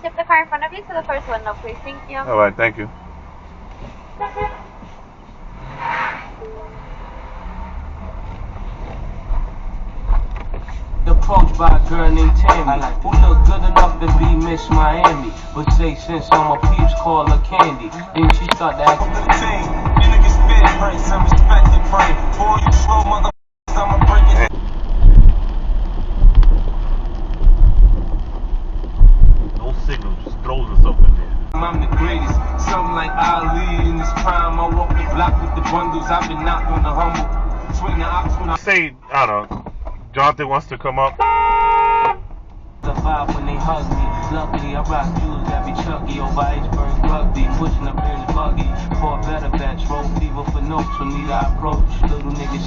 Tip the car in front of you to the first window, please. Thank you. All right, thank you. Approached by a girl named Tammy, who look good enough to be Miss Miami, but say since I'm a peeps, call her Candy. Then she start to act the team. You niggas spit praise and respect the pray. For you slow motherfuckers, I'ma bring it. No signal, just throws us up in there. I'm the greatest, something like Ali in this prime. I walk the block with the bundles. I've been knocked on the humble. Swing the ox when I say, I don't know, Jonathan wants to come up. the vibe when they hug me. Luckily, I rock jewels that be chuggy over iceberg rugby. Pushing up in the buggy for a better batch. Roll fever for notes, so need I approach. Little niggas.